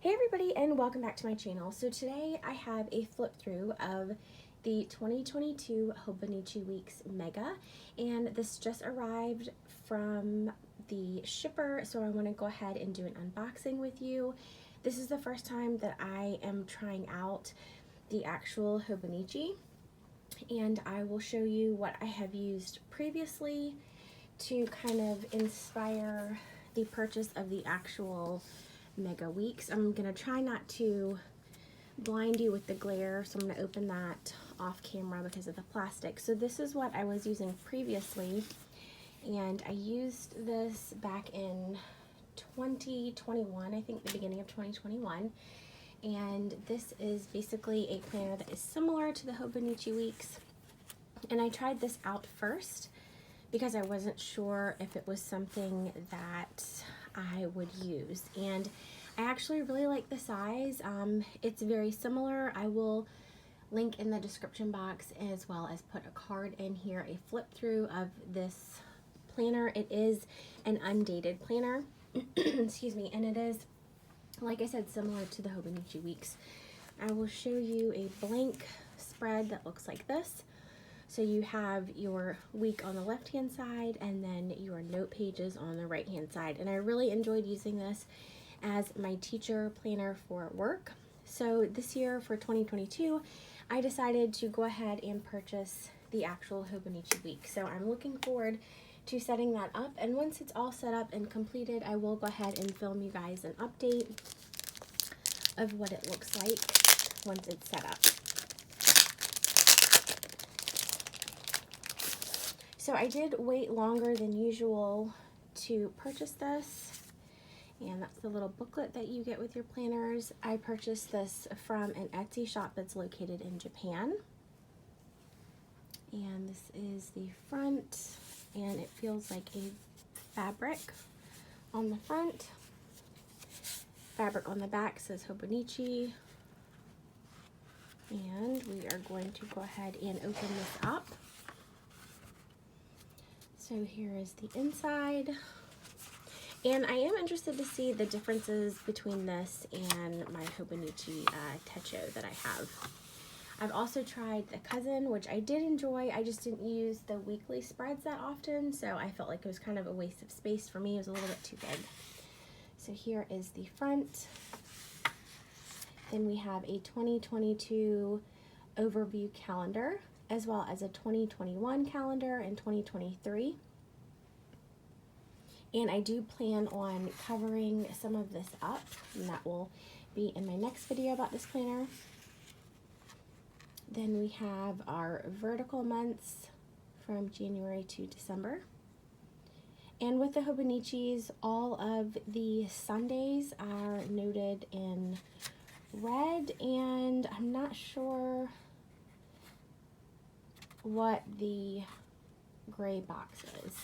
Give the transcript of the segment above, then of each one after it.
Hey everybody, and welcome back to my channel. So today I have a flip through of the 2022 Hobonichi Weeks Mega, and this just arrived from the shipper, so I want to go ahead and do an unboxing with you. This is the first time that I am trying out the actual Hobonichi, and I will show you what I have used previously to kind of inspire the purchase of the actual Mega Weeks. I'm gonna try not to blind you with the glare, so I'm gonna open that off camera because of the plastic. So this is what I was using previously, and I used this back in 2021, I think the beginning of 2021. And this is basically a planner that is similar to the Hobonichi Weeks. And I tried this out first because I wasn't sure if it was something that I would use, and I actually really like the size. It's very similar. I will link in the description box, as well as put a card in here, a flip through of this planner. It is an undated planner, excuse me, and it is, like I said, similar to the Hobonichi Weeks. I will show you a blank spread that looks like this. So you have your week on the left-hand side and then your note pages on the right-hand side. And I really enjoyed using this as my teacher planner for work. So this year for 2022, I decided to go ahead and purchase the actual Hobonichi Week. So I'm looking forward to setting that up. And once it's all set up and completed, I will go ahead and film you guys an update of what it looks like once it's set up. So I did wait longer than usual to purchase this, and that's the little booklet that you get with your planners. I purchased this from an Etsy shop that's located in Japan. And this is the front, and it feels like a fabric on the front. Fabric on the back says Hobonichi. And we are going to go ahead and open this up. So here is the inside, and I am interested to see the differences between this and my Hobonichi Techo that I have. I've also tried the cousin, which I did enjoy. I just didn't use the weekly spreads that often, so I felt like it was kind of a waste of space for me. It was a little bit too big. So here is the front. Then we have a 2022 overview calendar, as well as a 2021 calendar and 2023. And I do plan on covering some of this up, and that will be in my next video about this planner. Then we have our vertical months from January to December. And with the Hobonichis, all of the Sundays are noted in red, and I'm not sure what the gray box is.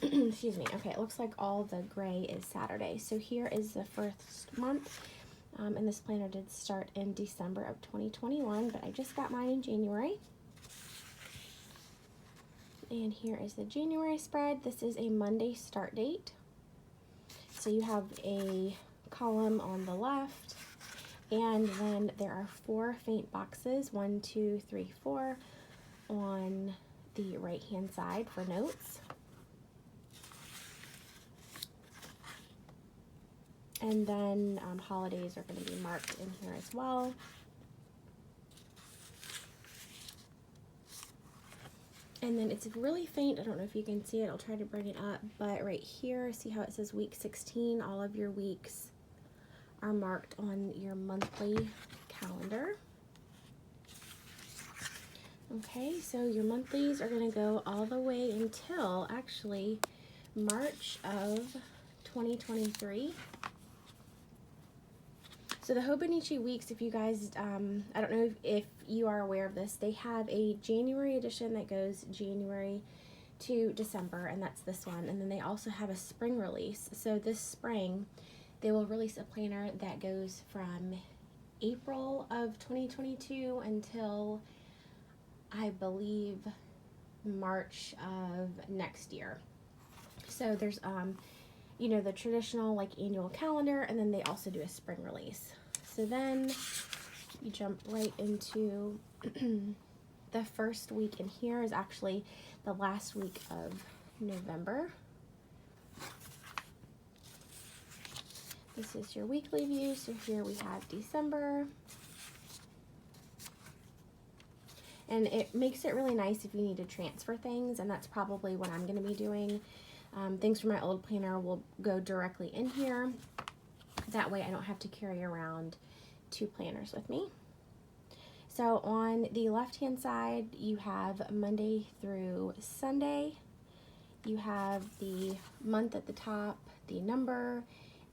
Excuse me. Okay, it looks like all the gray is Saturday. So here is the first month, and this planner did start in December of 2021, but I just got mine in January. And here is the January spread. This is a Monday start date. So you have a column on the left, and then there are 4 faint boxes, 1, 2, 3, 4, on the right hand side for notes. And then holidays are going to be marked in here as well. And then it's really faint. I don't know if you can see it. I'll try to bring it up. But right here, see how it says week 16? All of your weeks are marked on your monthly calendar. Okay, so your monthlies are going to go all the way until actually March of 2023. So the Hobonichi Weeks, if you guys, I don't know if you are aware of this, they have a January edition that goes January to December, and that's this one. And then they also have a spring release. So this spring, they will release a planner that goes from April of 2022 until, I believe, March of next year. So there's you know, the traditional like annual calendar, and then they also do a spring release. So then you jump right into the first week, and here is actually the last week of November. This is your weekly view. So here we have December. And it makes it really nice if you need to transfer things, and that's probably what I'm going to be doing. Things from my old planner will go directly in here. That way I don't have to carry around two planners with me. So on the left-hand side, you have Monday through Sunday. You have the month at the top, the number,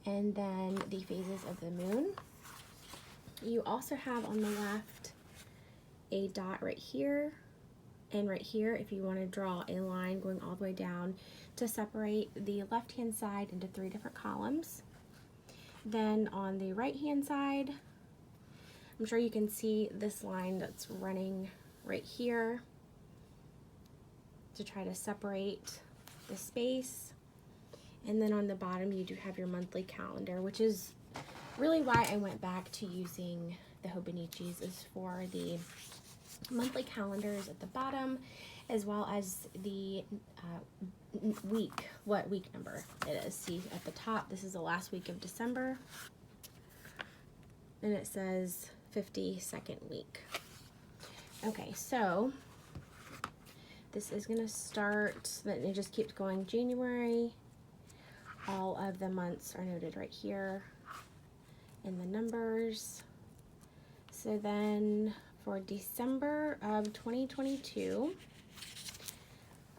and then the phases of the moon. You also have on the left a dot right here and right here if you want to draw a line going all the way down to separate the left-hand side into 3 different columns. Then on the right-hand side, I'm sure you can see this line that's running right here to try to separate the space. And then on the bottom you do have your monthly calendar, which is really why I went back to using the Hobonichis, is for the monthly calendars at the bottom, as well as the week, what week number it is. See at the top, this is the last week of December, and it says 52nd week. Okay, so this is going to start, then it just keeps going January. All of the months are noted right here in the numbers. So then for December of 2022,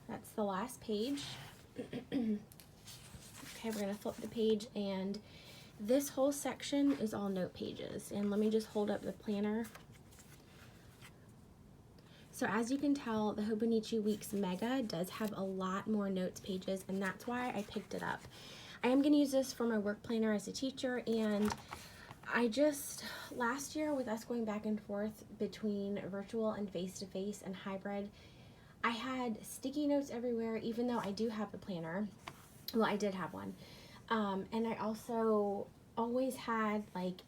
that's the last page. Okay, we're going to flip the page, and this whole section is all note pages. And let me just hold up the planner. So as you can tell, the Hobonichi Weeks Mega does have a lot more notes pages, and that's why I picked it up. I am going to use this for my work planner as a teacher, and I just, last year with us going back and forth between virtual and face-to-face and hybrid, I had sticky notes everywhere, even though I do have a planner. Well, I did have one. And I also always had like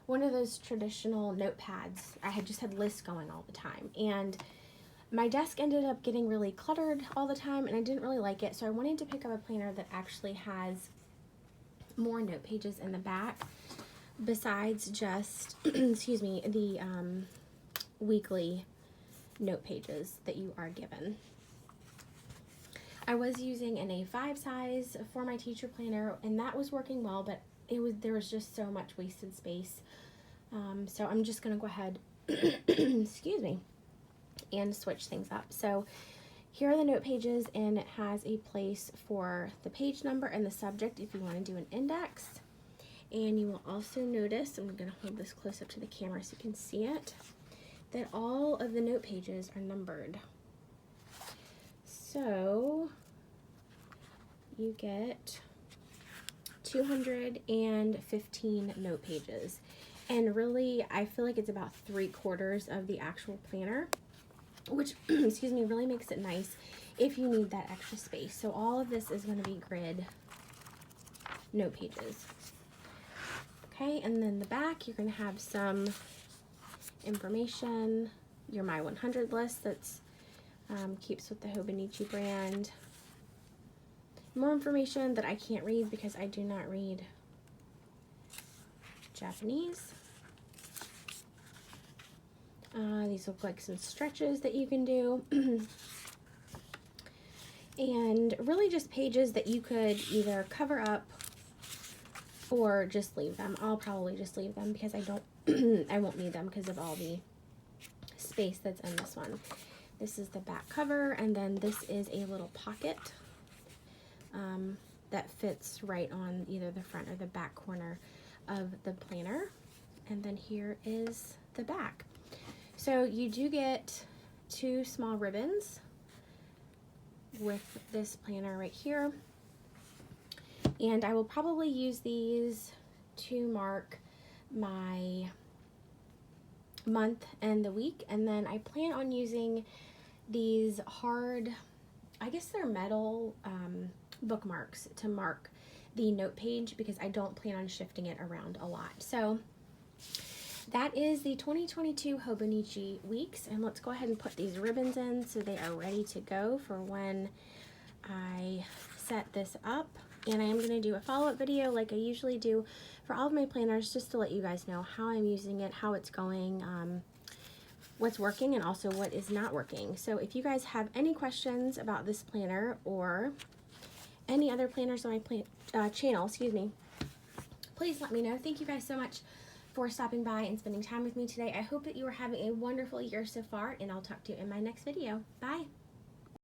one of those traditional notepads. I had just had lists going all the time, and my desk ended up getting really cluttered all the time, and I didn't really like it. So I wanted to pick up a planner that actually has more note pages in the back besides just excuse me, the weekly note pages that you are given. I was using an A5 size for my teacher planner, and that was working well, but there was just so much wasted space. So I'm just gonna go ahead excuse me, and switch things up. So here are the note pages, and it has a place for the page number and the subject if you want to do an index. And you will also notice, I'm going to hold this close up to the camera so you can see it, that all of the note pages are numbered. So you get 215 note pages. And really, I feel like it's about 3/4 of the actual planner, which, excuse me, really makes it nice if you need that extra space. So all of this is going to be grid note pages. Okay, and then the back, you're going to have some information, your My 100 list that's keeps with the Hobonichi brand. More information that I can't read because I do not read Japanese. These look like some stretches that you can do. And really just pages that you could either cover up or just leave them. I'll probably just leave them because I won't need them because of all the space that's in this one. This is the back cover, and then this is a little pocket that fits right on either the front or the back corner of the planner. And then here is the back. So you do get 2 small ribbons with this planner right here, and I will probably use these to mark my month and the week. And then I plan on using these hard, I guess they're metal bookmarks to mark the note page because I don't plan on shifting it around a lot. So that is the 2022 Hobonichi Weeks, and let's go ahead and put these ribbons in so they are ready to go for when I set this up. And I am going to do a follow-up video like I usually do for all of my planners, just to let you guys know how I'm using it, how it's going, what's working, and also what is not working. So if you guys have any questions about this planner or any other planners on my channel, please let me know. Thank you guys so much for stopping by and spending time with me today. I hope that you are having a wonderful year so far, and I'll talk to you in my next video. Bye!